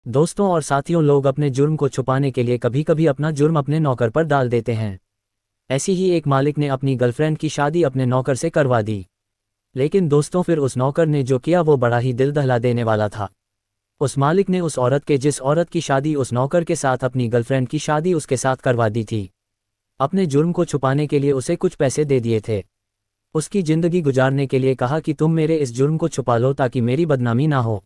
दोस्तों और साथियों, लोग अपने जुर्म को छुपाने के लिए कभी कभी अपना जुर्म अपने नौकर पर डाल देते हैं। ऐसी ही एक मालिक ने अपनी गर्लफ्रेंड की शादी अपने नौकर से करवा दी। लेकिन दोस्तों फिर उस नौकर ने जो किया वो बड़ा ही दिल दहला देने वाला था। उस मालिक ने उस औरत के जिस औरत की शादी उस नौकर के साथ अपनी गर्लफ्रेंड की शादी उसके साथ करवा दी थी, अपने जुर्म को छुपाने के लिए उसे कुछ पैसे दे दिए थे। उसकी जिंदगी गुजारने के लिए कहा कि तुम मेरे इस जुर्म को छुपा लो ताकि मेरी बदनामी ना हो।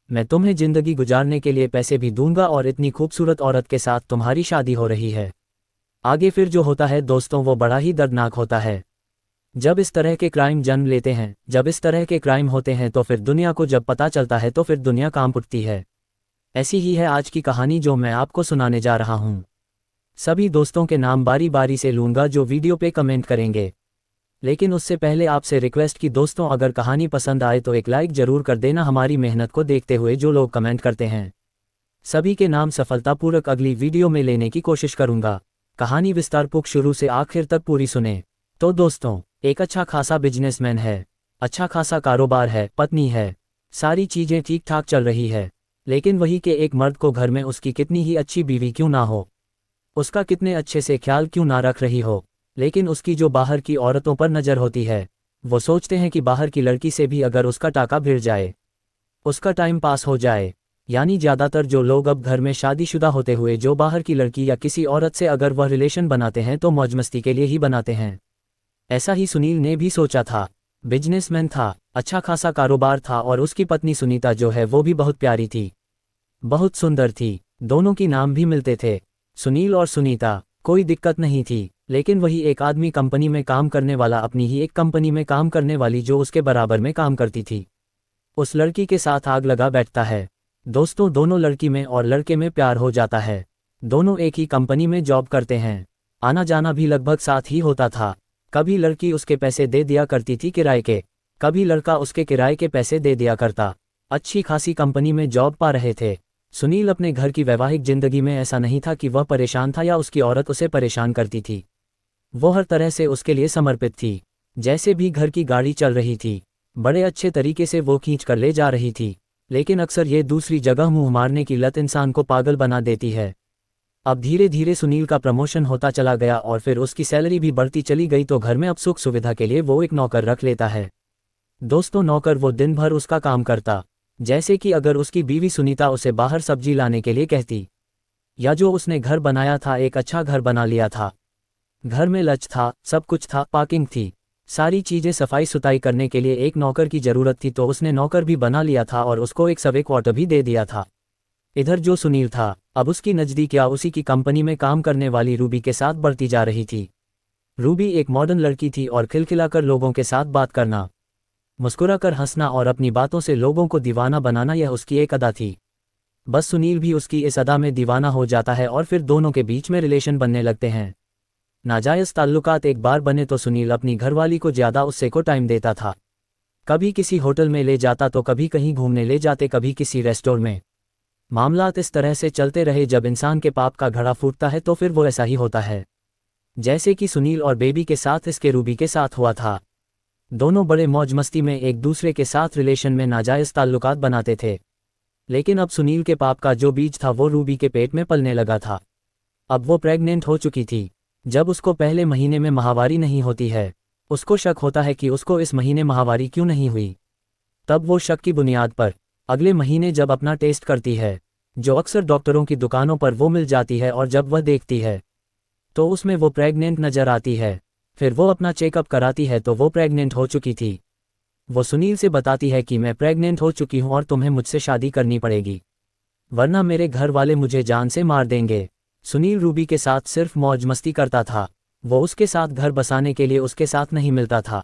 मैं तुम्हें जिंदगी गुजारने के लिए पैसे भी दूंगा और इतनी खूबसूरत औरत के साथ तुम्हारी शादी हो रही है। आगे फिर जो होता है दोस्तों वो बड़ा ही दर्दनाक होता है। जब इस तरह के क्राइम जन्म लेते हैं, जब इस तरह के क्राइम होते हैं तो फिर दुनिया को जब पता चलता है तो फिर दुनिया कांप उठती है। ऐसी ही है आज की कहानी जो मैं आपको सुनाने जा रहा हूँ। सभी दोस्तों के नाम बारी बारी से लूंगा जो वीडियो पे कमेंट करेंगे। लेकिन उससे पहले आपसे रिक्वेस्ट कि दोस्तों अगर कहानी पसंद आए तो एक लाइक जरूर कर देना हमारी मेहनत को देखते हुए जो लोग कमेंट करते हैं। सभी के नाम सफलतापूर्वक अगली वीडियो में लेने की कोशिश करूंगा। कहानी विस्तारपूर्वक शुरू से आखिर तक पूरी सुने। तो दोस्तों, एक अच्छा खासा बिजनेसमैन है, अच्छा खासा कारोबार है, पत्नी है, सारी चीजें ठीक ठाक चल रही है। लेकिन वही के एक मर्द को घर में उसकी कितनी ही अच्छी बीवी क्यों ना हो, उसका कितने अच्छे से ख्याल क्यों ना रख रही हो, लेकिन उसकी जो बाहर की औरतों पर नज़र होती है, वो सोचते हैं कि बाहर की लड़की से भी अगर उसका टाका भिड़ जाए, उसका टाइम पास हो जाए। यानी ज़्यादातर जो लोग अब घर में शादीशुदा होते हुए जो बाहर की लड़की या किसी औरत से अगर वह रिलेशन बनाते हैं तो मौज मस्ती के लिए ही बनाते हैं। ऐसा ही सुनील ने भी सोचा था। बिजनेसमैन था, अच्छा खासा कारोबार था और उसकी पत्नी सुनीता जो है वो भी बहुत प्यारी थी, बहुत सुंदर थी। दोनों की नाम भी मिलते थे, सुनील और सुनीता। कोई दिक्कत नहीं थी। लेकिन वही एक आदमी कंपनी में काम करने वाला अपनी ही एक कंपनी में काम करने वाली जो उसके बराबर में काम करती थी, उस लड़की के साथ आग लगा बैठता है। दोस्तों दोनों लड़की में और लड़के में प्यार हो जाता है। दोनों एक ही कंपनी में जॉब करते हैं, आना जाना भी लगभग साथ ही होता था। कभी लड़की उसके पैसे दे दिया करती थी किराए के, कभी लड़का उसके किराए के पैसे दे दिया करता। अच्छी खासी कंपनी में जॉब पा रहे थे। सुनील अपने घर की वैवाहिक जिंदगी में ऐसा नहीं था कि वह परेशान था या उसकी औरत उसे परेशान करती थी। वो हर तरह से उसके लिए समर्पित थी। जैसे भी घर की गाड़ी चल रही थी, बड़े अच्छे तरीके से वो खींच कर ले जा रही थी। लेकिन अक्सर ये दूसरी जगह मुंह मारने की लत इंसान को पागल बना देती है। अब धीरे धीरे सुनील का प्रमोशन होता चला गया और फिर उसकी सैलरी भी बढ़ती चली गई तो घर में अब सुख सुविधा के लिए वो एक नौकर रख लेता है। दोस्तों नौकर वो दिन भर उसका काम करता, जैसे कि अगर उसकी बीवी सुनीता उसे बाहर सब्जी लाने के लिए कहती, या जो उसने घर बनाया था एक अच्छा घर बना लिया था, घर में लच था, सब कुछ था, पार्किंग थी, सारी चीजें सफाई सुथराई करने के लिए एक नौकर की जरूरत थी तो उसने नौकर भी बना लिया था और उसको एक सर्वे क्वार्टर भी दे दिया था। इधर जो सुनील था अब उसकी नज़दीकियां उसी की कंपनी में काम करने वाली रूबी के साथ बढ़ती जा रही थी। रूबी एक मॉडर्न लड़की थी और खिलखिलाकर लोगों के साथ बात करना, मुस्कुराकर हंसना और अपनी बातों से लोगों को दीवाना बनाना यह उसकी एक अदा थी। बस सुनील भी उसकी इस अदा में दीवाना हो जाता है और फिर दोनों के बीच में रिलेशन बनने लगते हैं। नाजायज़ ताल्लुकात एक बार बने तो सुनील अपनी घरवाली को ज़्यादा उससे को टाइम देता था। कभी किसी होटल में ले जाता तो कभी कहीं घूमने ले जाते, कभी किसी रेस्टोरेंट में। मामलात इस तरह से चलते रहे। जब इंसान के पाप का घड़ा फूटता है तो फिर वो ऐसा ही होता है, जैसे कि सुनील और बेबी के साथ इसके रूबी के साथ हुआ था। दोनों बड़े मौज मस्ती में एक दूसरे के साथ रिलेशन में नाजायज़ ताल्लुकात बनाते थे। लेकिन अब सुनील के पाप का जो बीज था वो रूबी के पेट में पलने लगा था। अब वो प्रेग्नेंट हो चुकी थी। जब उसको पहले महीने में माहवारी नहीं होती है, उसको शक होता है कि उसको इस महीने माहवारी क्यों नहीं हुई। तब वो शक की बुनियाद पर अगले महीने जब अपना टेस्ट करती है, जो अक्सर डॉक्टरों की दुकानों पर वो मिल जाती है, और जब वह देखती है तो उसमें वो प्रेग्नेंट नजर आती है। फिर वो अपना चेकअप कराती है तो वो प्रेग्नेंट हो चुकी थी। वो सुनील से बताती है कि मैं प्रेग्नेंट हो चुकी हूँ और तुम्हें मुझसे शादी करनी पड़ेगी, वरना मेरे घर वाले मुझे जान से मार देंगे। सुनील रूबी के साथ सिर्फ मौज मस्ती करता था, वो उसके साथ घर बसाने के लिए उसके साथ नहीं मिलता था।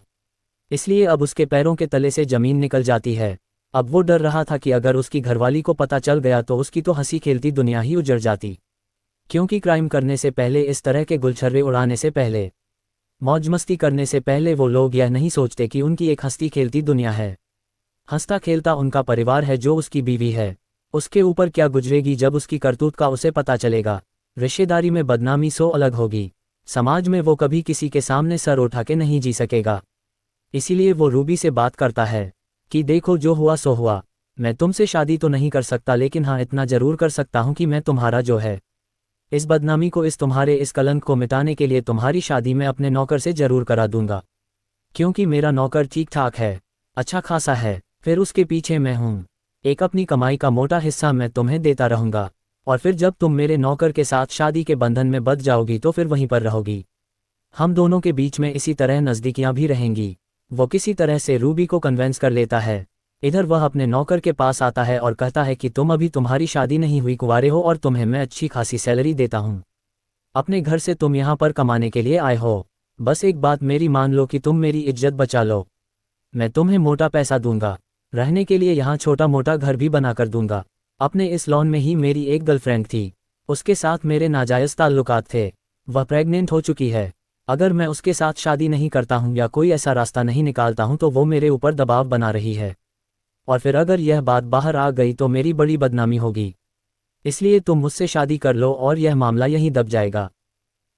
इसलिए अब उसके पैरों के तले से ज़मीन निकल जाती है। अब वो डर रहा था कि अगर उसकी घरवाली को पता चल गया तो उसकी तो हंसी खेलती दुनिया ही उजड़ जाती। क्योंकि क्राइम करने से पहले, इस तरह के गुलछर्रे उड़ाने से पहले, मौज मस्ती करने से पहले वो लोग यह नहीं सोचते कि उनकी एक हंसती खेलती दुनिया है, हंसता खेलता उनका परिवार है जो उसकी बीवी है। उसके ऊपर क्या गुजरेगी जब उसकी करतूत का उसे पता चलेगा। रिश्तेदारी में बदनामी सो अलग होगी, समाज में वो कभी किसी के सामने सर उठा के नहीं जी सकेगा। इसीलिए वो रूबी से बात करता है कि देखो जो हुआ सो हुआ, मैं तुमसे शादी तो नहीं कर सकता, लेकिन हाँ इतना जरूर कर सकता हूँ कि मैं तुम्हारा जो है इस बदनामी को, इस तुम्हारे इस कलंक को मिटाने के लिए तुम्हारी शादी मैं अपने नौकर से जरूर करा दूंगा, क्योंकि मेरा नौकर ठीक ठाक है, अच्छा खासा है, फिर उसके पीछे मैं हूँ। एक अपनी कमाई का मोटा हिस्सा मैं तुम्हें देता रहूंगा, और फिर जब तुम मेरे नौकर के साथ शादी के बंधन में बंध जाओगी तो फिर वहीं पर रहोगी। हम दोनों के बीच में इसी तरह नज़दीकियां भी रहेंगी। वो किसी तरह से रूबी को कन्वेंस कर लेता है। इधर वह अपने नौकर के पास आता है और कहता है कि तुम्हारी शादी नहीं हुई, कुंवारे हो, और तुम्हें मैं अच्छी खासी सैलरी देता हूँ। अपने घर से तुम यहाँ पर कमाने के लिए आए हो, बस एक बात मेरी मान लो कि तुम मेरी इज्जत बचा लो। मैं तुम्हें मोटा पैसा दूंगा, रहने के लिए यहाँ छोटा मोटा घर भी बनाकर दूंगा। अपने इस लॉन में ही मेरी एक गर्लफ्रेंड थी, उसके साथ मेरे नाजायज़ ताल्लुकात थे, वह प्रेग्नेंट हो चुकी है। अगर मैं उसके साथ शादी नहीं करता हूँ या कोई ऐसा रास्ता नहीं निकालता हूँ तो वो मेरे ऊपर दबाव बना रही है, और फिर अगर यह बात बाहर आ गई तो मेरी बड़ी बदनामी होगी। इसलिए तुम मुझसे शादी कर लो और यह मामला यहीं दब जाएगा।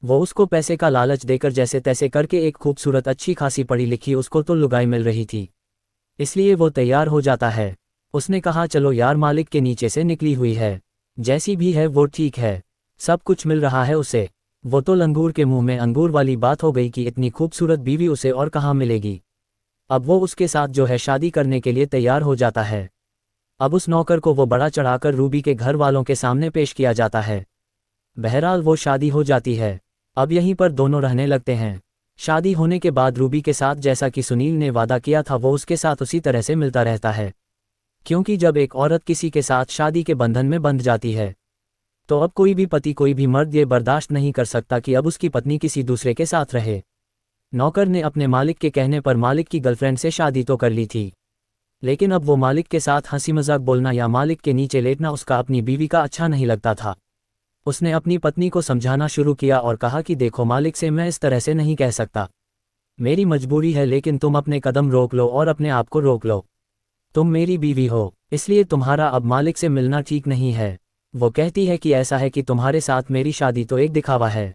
वो उसको पैसे का लालच देकर जैसे तैसे करके एक खूबसूरत अच्छी खासी पढ़ी लिखी उसको तो लुगाई मिल रही थी, इसलिए वो तैयार हो जाता है। उसने कहा चलो यार, मालिक के नीचे से निकली हुई है, जैसी भी है वो ठीक है, सब कुछ मिल रहा है उसे। वो तो लंगूर के मुंह में अंगूर वाली बात हो गई कि इतनी खूबसूरत बीवी उसे और कहाँ मिलेगी। अब वो उसके साथ जो है शादी करने के लिए तैयार हो जाता है। अब उस नौकर को वो बड़ा चढ़ाकर रूबी के घर वालों के सामने पेश किया जाता है। बहरहाल वो शादी हो जाती है। अब यहीं पर दोनों रहने लगते हैं। शादी होने के बाद रूबी के साथ जैसा कि सुनील ने वादा किया था वो उसके साथ उसी तरह से मिलता रहता है, क्योंकि जब एक औरत किसी के साथ शादी के बंधन में बंध जाती है तो अब कोई भी पति, कोई भी मर्द ये बर्दाश्त नहीं कर सकता कि अब उसकी पत्नी किसी दूसरे के साथ रहे। नौकर ने अपने मालिक के कहने पर मालिक की गर्लफ्रेंड से शादी तो कर ली थी, लेकिन अब वो मालिक के साथ हंसी मजाक बोलना या मालिक के नीचे लेटना उसका अपनी बीवी का अच्छा नहीं लगता था। उसने अपनी पत्नी को समझाना शुरू किया और कहा कि देखो मालिक से मैं इस तरह से नहीं कह सकता, मेरी मजबूरी है, लेकिन तुम अपने कदम रोक लो और अपने आप को रोक लो। तुम मेरी बीवी हो, इसलिए तुम्हारा अब मालिक से मिलना ठीक नहीं है। वो कहती है कि ऐसा है कि तुम्हारे साथ मेरी शादी तो एक दिखावा है,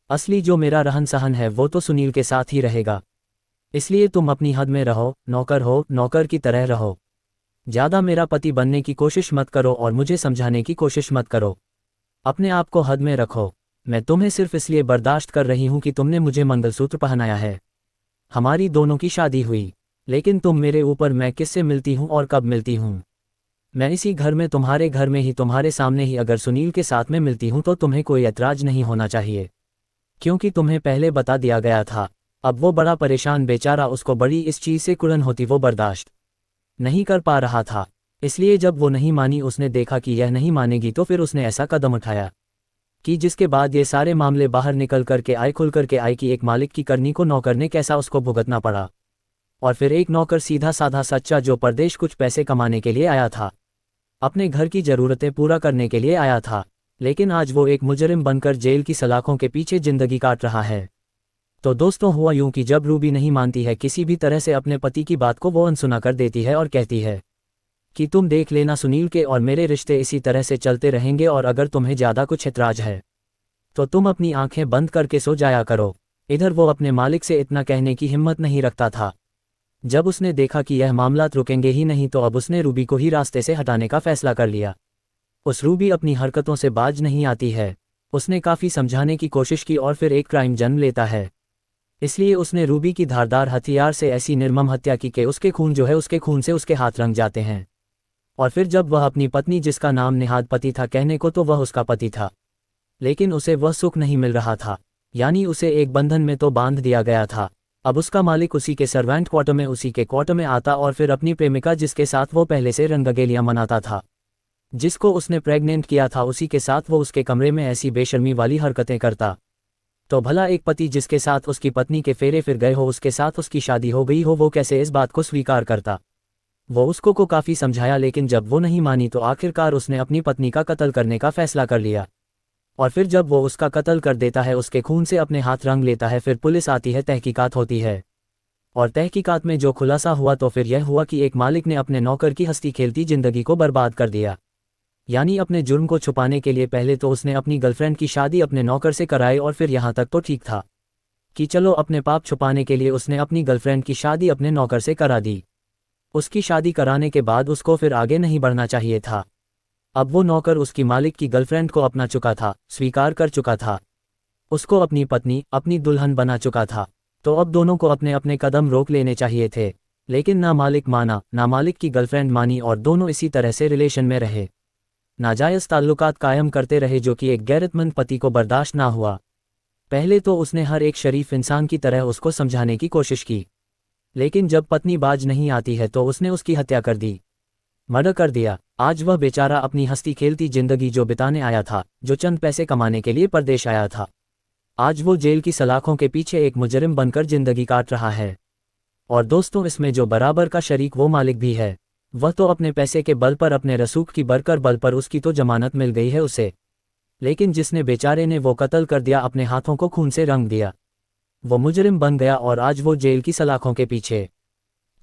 असली जो मेरा रहन सहन है वो तो सुनील के साथ ही रहेगा। इसलिए तुम अपनी हद में रहो, नौकर हो, नौकर की तरह रहो। ज़्यादा मेरा पति बनने की कोशिश मत करो और मुझे समझाने की कोशिश मत करो। अपने आप को हद में रखो। मैं तुम्हें सिर्फ इसलिए बर्दाश्त कर रही हूँ कि तुमने मुझे मंगलसूत्र पहनाया है, हमारी दोनों की शादी हुई, लेकिन तुम मेरे ऊपर मैं किससे मिलती हूँ और कब मिलती हूँ। मैं इसी घर में, तुम्हारे घर में ही, तुम्हारे सामने ही अगर सुनील के साथ में मिलती हूँ तो तुम्हें कोई ऐतराज नहीं होना चाहिए, क्योंकि तुम्हें पहले बता दिया गया था। अब वो बड़ा परेशान बेचारा, उसको बड़ी इस चीज़ से कुड़न होती, वो बर्दाश्त नहीं कर पा रहा था। इसलिए जब वो नहीं मानी, उसने देखा कि यह नहीं मानेगी तो फिर उसने ऐसा कदम उठाया कि जिसके बाद ये सारे मामले बाहर निकल करके आए, खुल करके आए कि एक मालिक की करनी को नौकर ने कैसा उसको भुगतना पड़ा। और फिर एक नौकर सीधा साधा सच्चा जो परदेश कुछ पैसे कमाने के लिए आया था, अपने घर की ज़रूरतें पूरा करने के लिए आया था, लेकिन आज वो एक मुजरिम बनकर जेल की सलाखों के पीछे जिंदगी काट रहा है। तो दोस्तों, हुआ यूं कि जब रूबी नहीं मानती है किसी भी तरह से अपने पति की बात को, वो अनसुना कर देती है और कहती है कि तुम देख लेना, सुनील के और मेरे रिश्ते इसी तरह से चलते रहेंगे, और अगर तुम्हें ज़्यादा कुछ ऐतराज है तो तुम अपनी आंखें बंद करके सो जाया करो। इधर वो अपने मालिक से इतना कहने की हिम्मत नहीं रखता था। जब उसने देखा कि यह मामला रुकेंगे ही नहीं तो अब उसने रूबी को ही रास्ते से हटाने का फैसला कर लिया। उस रूबी अपनी हरकतों से बाज नहीं आती है। उसने काफ़ी समझाने की कोशिश की और फिर एक क्राइम जन्म लेता है। इसलिए उसने रूबी की धारदार हथियार से ऐसी निर्मम हत्या की कि उसके खून जो है, उसके खून से उसके हाथ रंग जाते हैं। और फिर जब वह अपनी पत्नी, जिसका नाम निहाद पति था कहने को तो वह उसका पति था, लेकिन उसे वह सुख नहीं मिल रहा था, यानी उसे एक बंधन में तो बांध दिया गया था। अब उसका मालिक उसी के सर्वेंट क्वार्टर में, उसी के क्वार्टर में आता और फिर अपनी प्रेमिका, जिसके साथ वो पहले से रंगगेलियां मनाता था, जिसको उसने प्रेग्नेंट किया था, उसी के साथ वो उसके कमरे में ऐसी बेशर्मी वाली हरकतें करता। तो भला एक पति जिसके साथ उसकी पत्नी के फेरे फिर गए हो, उसके साथ उसकी शादी हो गई हो, वो कैसे इस बात को स्वीकार करता। वो उसको काफ़ी समझाया, लेकिन जब वो नहीं मानी तो आखिरकार उसने अपनी पत्नी का कत्ल करने का फैसला कर लिया। और फिर जब वो उसका कत्ल कर देता है, उसके खून से अपने हाथ रंग लेता है, फिर पुलिस आती है, तहकीकात होती है, और तहकीकात में जो खुलासा हुआ तो फिर यह हुआ कि एक मालिक ने अपने नौकर की हंसती खेलती जिंदगी को बर्बाद कर दिया। यानी अपने जुर्म को छुपाने के लिए पहले तो उसने अपनी गर्लफ्रेंड की शादी अपने नौकर से कराई, और फिर यहाँ तक तो ठीक था कि चलो अपने पाप छुपाने के लिए उसने अपनी गर्लफ्रेंड की शादी अपने नौकर से करा दी। उसकी शादी कराने के बाद उसको फिर आगे नहीं बढ़ना चाहिए था। अब वो नौकर उसकी मालिक की गर्लफ्रेंड को अपना चुका था, स्वीकार कर चुका था, उसको अपनी पत्नी, अपनी दुल्हन बना चुका था। तो अब दोनों को अपने अपने कदम रोक लेने चाहिए थे। लेकिन ना मालिक माना, ना मालिक की गर्लफ्रेंड मानी और दोनों इसी तरह से रिलेशन में रहे, नाजायज़ ताल्लुकात कायम करते रहे, जो कि एक गैरतमंद पति को बर्दाश्त ना हुआ। पहले तो उसने हर एक शरीफ इंसान की तरह उसको समझाने की कोशिश की, लेकिन जब पत्नी बाज नहीं आती है तो उसने उसकी हत्या कर दी, मर्डर कर दिया। आज वह बेचारा अपनी हंसती खेलती जिंदगी जो बिताने आया था, जो चंद पैसे कमाने के लिए परदेश आया था, आज वो जेल की सलाखों के पीछे एक मुजरिम बनकर जिंदगी काट रहा है। और दोस्तों, इसमें जो बराबर का शरीक वो मालिक भी है। वह तो अपने पैसे के बल पर, अपने रसूख की बरकर बल पर उसकी तो जमानत मिल गई है उसे, लेकिन जिसने बेचारे ने वो कत्ल कर दिया, अपने हाथों को खून से रंग दिया, वो मुजरिम बन गया और आज वो जेल की सलाखों के पीछे।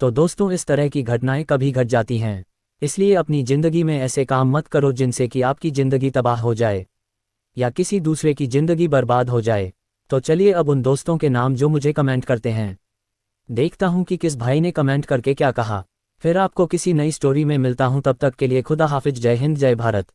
तो दोस्तों, इस तरह की घटनाएं कभी घट जाती हैं, इसलिए अपनी ज़िंदगी में ऐसे काम मत करो जिनसे कि आपकी ज़िंदगी तबाह हो जाए या किसी दूसरे की ज़िंदगी बर्बाद हो जाए। तो चलिए अब उन दोस्तों के नाम जो मुझे कमेंट करते हैं, देखता हूं कि किस भाई ने कमेंट करके क्या कहा। फिर आपको किसी नई स्टोरी में मिलता हूं, तब तक के लिए खुदा हाफिज। जय हिंद, जय भारत।